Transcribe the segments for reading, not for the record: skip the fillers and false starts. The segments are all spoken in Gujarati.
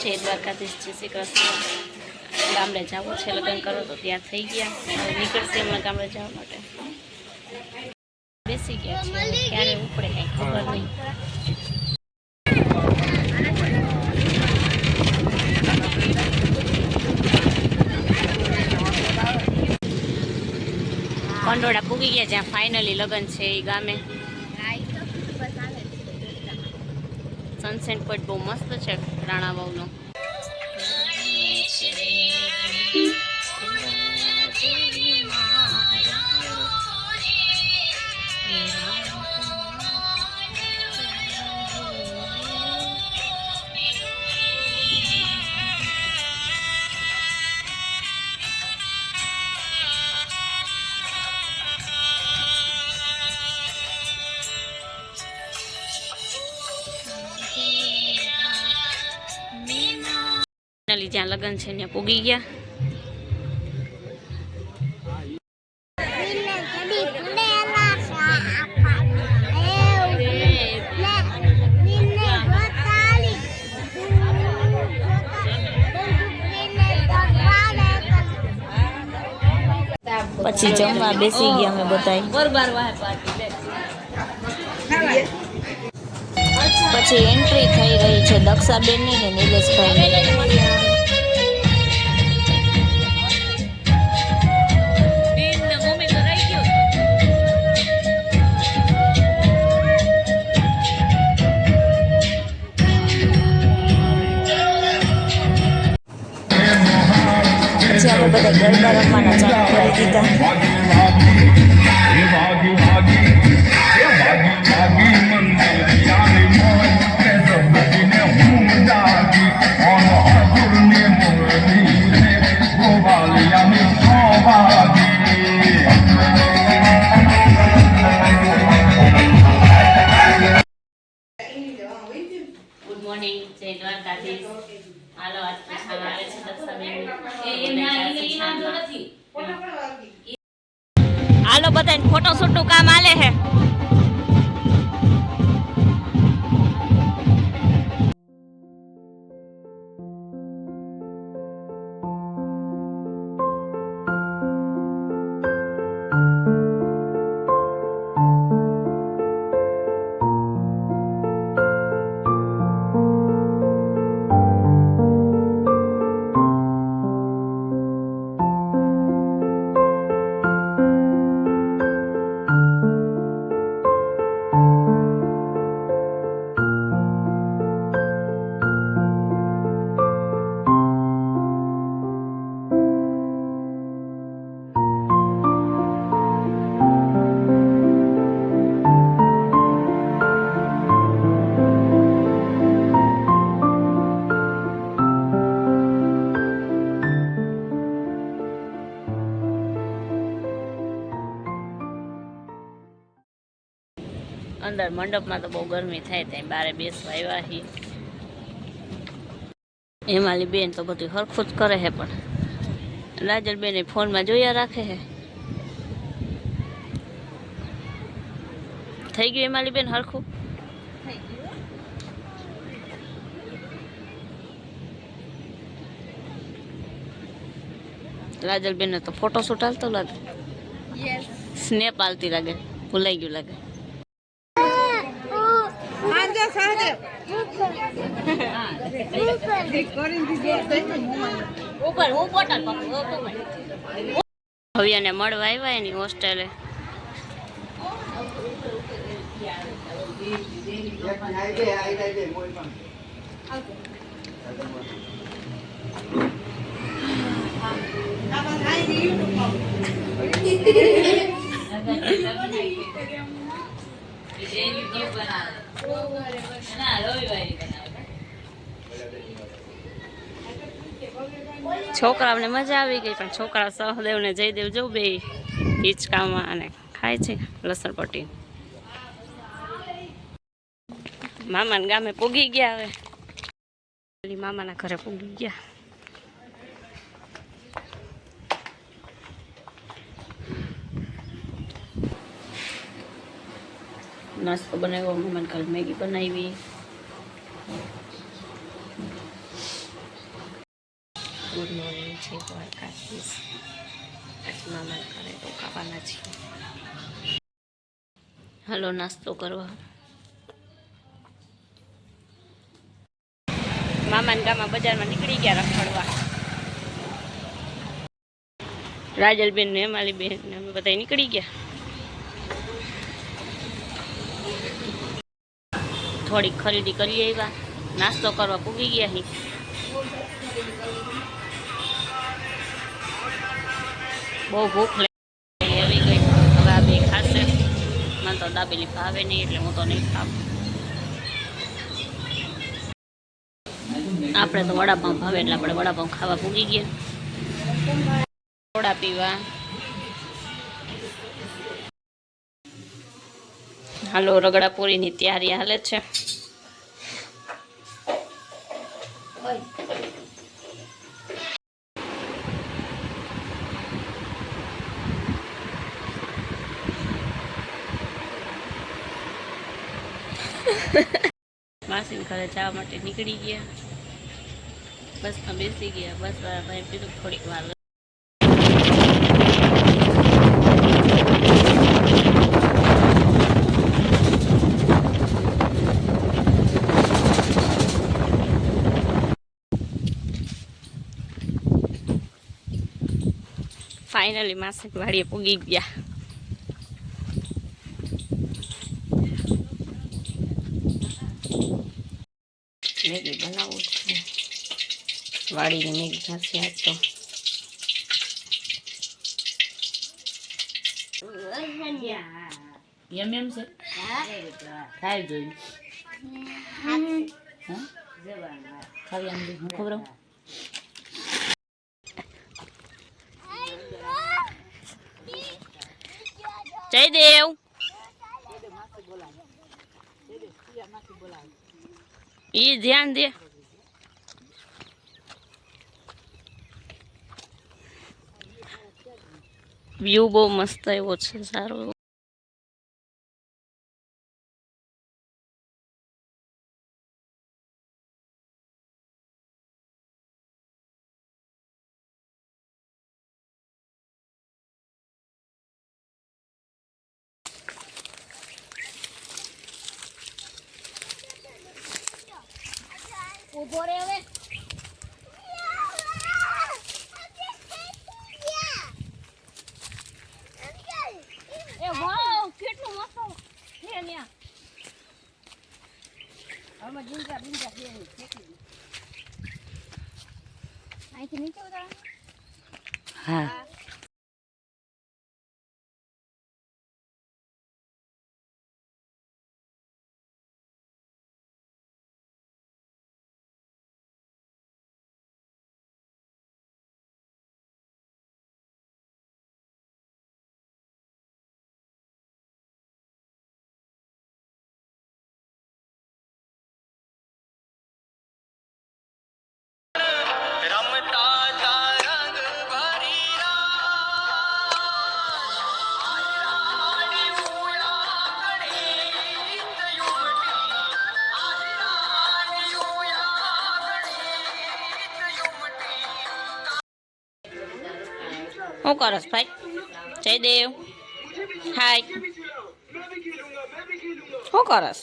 જય દ્વારકાધીશ, જય શ્રી કૃષ્ણ। ગામડે જવું છે, લગ્ન કરો તો ત્યાં થઈ ગયા, હવે નીકળશે હમણાં ગામડે જવા માટે। બેસી ગયા છે, ક્યારે ઉપડે કંઈ ખબર નહીં। કંડોળા પૂગી ગયા જ્યાં ફાઇનલી લગ્ન છે એ ગામે। સનસેટ પોઈન્ટ બહુ મસ્ત છે રાણા વાવનો। જ્યાં લગ્ન છે ત્યાં પૂગી ગયા। પછી જમવા બેસી ગયા અમે બધાય। પછી એન્ટ્રી થઈ રહી છે દક્ષાબેનની ને નિલેશભાઈની। પછી અમે બધા ગરબા રમવાના ચાલુ કરી દીધા। ગુડ મોર્નિંગ, જય દ્વારકાધીશ। હાલો આજ પૂછવા આવે છે દક્ષાબેન। હાલો બધાને ફોટોશૂટ નું કામ આલે હે। અંદર મંડપમાં તો બહુ ગરમી થાય, ત્યાં બારે બેસવા આવ્યા છીએ। હેમાલી બેન તો બધું હરખું જ કરે છે, પણ રાજલ બેન ફોનમાં જોયા રાખે છે। થઈ ગયું હેમાલી બેન હરખું? રાજલ બેન તો ફોટોશૂટ હાલતો લાગે, સ્નેપ હાલતી લાગે, ભૂલાઈ ગયું લાગે। ભવ્યાને મળવા આવ્યા એની હોસ્ટેલે। છોકરાઓને મજા આવી ગઈ, પણ છોકરા સહદેવ ને જયદેવ જવું બે હિંચકામાં અને ખાય છે લસણ પટ્ટી। મામાના ગામે પૂગી ગયા, હવે મામાના ઘરે પૂગી ગયા। નાસ્તો બનાવ્યો, મામાને કાલે મેગી બનાવી। ગુડ મોર્નિંગ છે દ્વારકાધીશ. આજે મામા ઘરે રોકાવાના છીએ. હાલો નાસ્તો કરવા. મામાના ગામમાં બજારમાં નીકળી ગયા રખડવા. રાજલબેન ને હેમાલીબેન ને અમે બધા નીકળી ગયા. થોડીક ખરીદી કરી આવ્યા, નાસ્તો કરવા પૂગી ગયા. બહુ ભૂખ આવી ગઈ. હવે આ બે ખાશે. મને તો દાબેલી ભાવે નહીં એટલે હું તો નહીં ખાવું. આપણે તો વડાપાઉં ભાવે એટલે આપણે વડાપાઉં ખાવા પૂગી ગયા. સોડા પીવા. હાલો રગડાપુરીની તૈયારી હાલે છે. માસીને ઘરે જવા માટે નીકળી ગયા. બસમાં બેસી ગયા. બસ વાળા ભાઈ કીધું થોડીક વાર ફાઇનલી માસી વાડીએ પૂગી ગયા. મેગી બનાવું છે. વાડીની મેગી ખાશે આજ તો. એમ એમ છે ખાઈ જોયું. ખબર જયદેવ ઈ ધ્યાન દે. વ્યૂ બહુ મસ્ત આવ્યો છે, સારો. ઉભો રે હવે. એ વાવ કેટલું મસ્ત છે ન્યા. આમાં જીંજા બિંજા છે ફેંકી દી. અહીંથી નીચે ઉતારવાનું. હા શું કરસ ભાઈ? જયદેવ હાય. શું કરસ?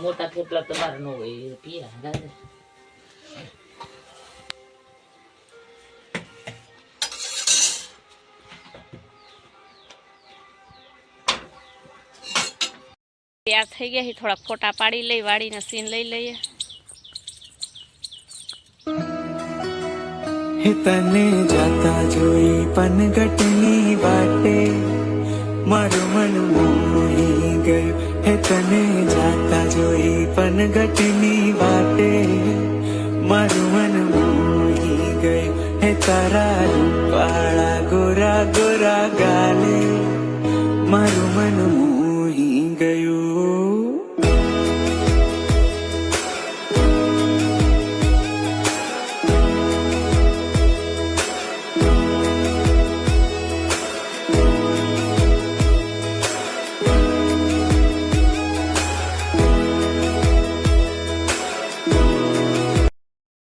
મોટા કેટલા તમારે નો હોય પીયા. તૈયાર થઈ ગયા. થોડા ફોટા પાડી લઈ, વાડીના સીન લઈ લઈએ. તને જાતા જોઈ પનગટની વાટે મારું મન મોહી ગયું. હે તને જાતા જોઈ પનગટની વાટે મારું મન મોહી ગયું. હે તારા રૂપાળા ગોરા ગોરા ગાલે મારું મન મોહી ગયું.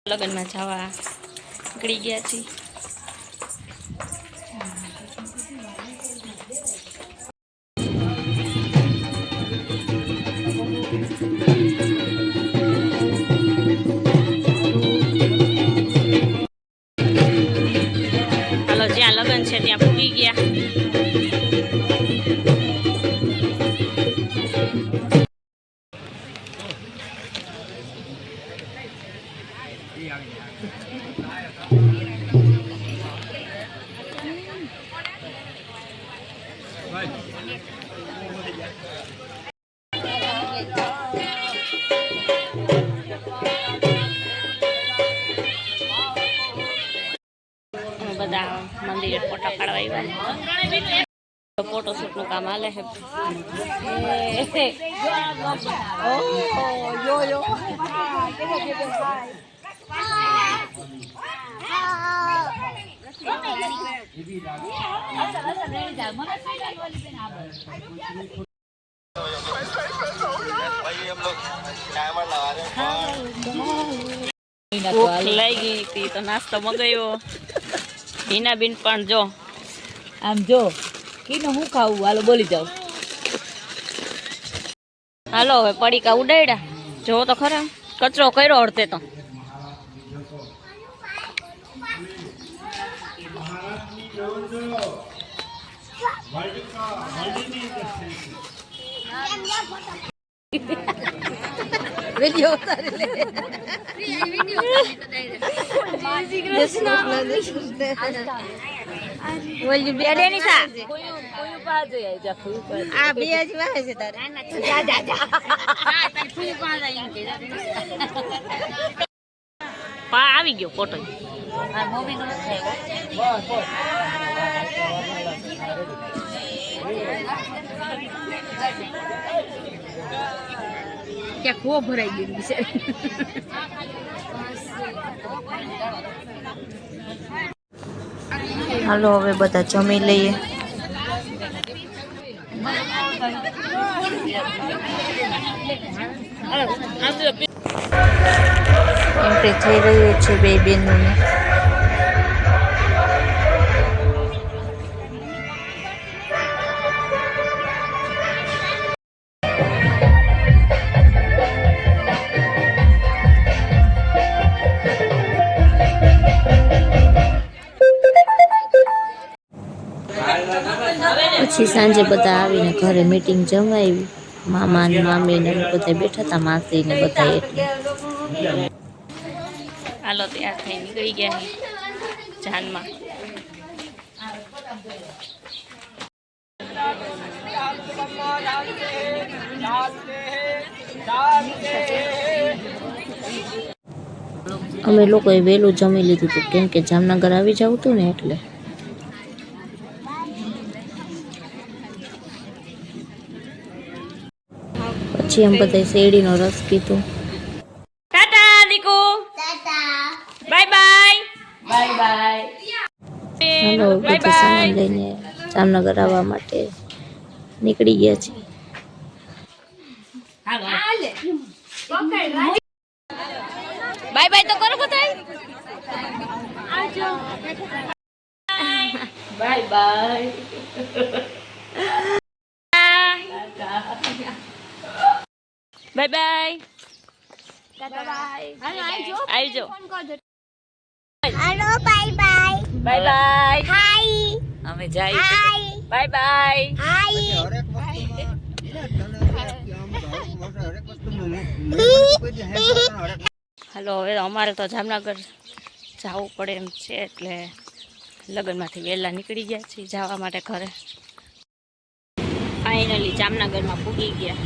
લગ્નમાં જવા નીકળી ગયા છીએ. હાલો, જ્યાં લગ્ન છે ત્યાં પૂગી ગયા. બધા મંદિરે ફોટા પાડવા આવ્યા. ફોટોશૂટ નું કામ હાલે છે. ભૂખ લાગી હતી તો નાસ્તો મગાવ્યો. હિનાબેન પણ જો આમ જો કીને હું ખાવું હાલો બોલી જાવ. હાલો હવે પડીકા ઉડાડ્યા. જો તો ખરા કચરો કર્યો અડધે તો. વિડિયો ઉતારી લે. બોલ બેડે ની સા કોઈ પા જોઈ જા કોઈ પા. આ બે જ વાહે છે તારે. જા જા જા હા તારી ફૂઈ પા જાય એમ કે પા આવી ગયો ફોટો. આ મૂવી નો છે. ક્યાં ખો ભરાઈ ગયું બિચારી. હાલો હવે બધા જમી લઈએ. એન્ટ્રી થઈ રહ્યું છે બે બેનોની. પછી સાંજે બધા આવીને ઘરે મીટિંગ જમાવી. મામા ને મામી ને બધા બેઠા હતા, માસી ને બધા. એટલે હાલો તૈયાર થઈ નીકળી ગયા જાનમાં. અમે લોકોએ વહેલું જમી લીધું હતું કેમ કે જામનગર આવી જવું હતું ને એટલે. પછી એમ બધા શેરડીનો રસ પીધો. ટાટા Diku. Bye bye. Bye bye. હાલો બધું સામાન લઈને જામનગર આવવા માટે નીકળી ગયા છીએ. બાય બાય તો કરો બધા. Bye bye. Bye bye. આવજો. Hello bye bye bye bye. Hi અમે જાય. हाय બાય બાય. हाय હાલો હવે અમારે તો જામનગર જવું પડે એમ છે એટલે લગ્નમાંથી વહેલા નીકળી ગયા છીએ જવા માટે ઘરે. ફાઇનલી જામનગરમાં પૂગી ગયા.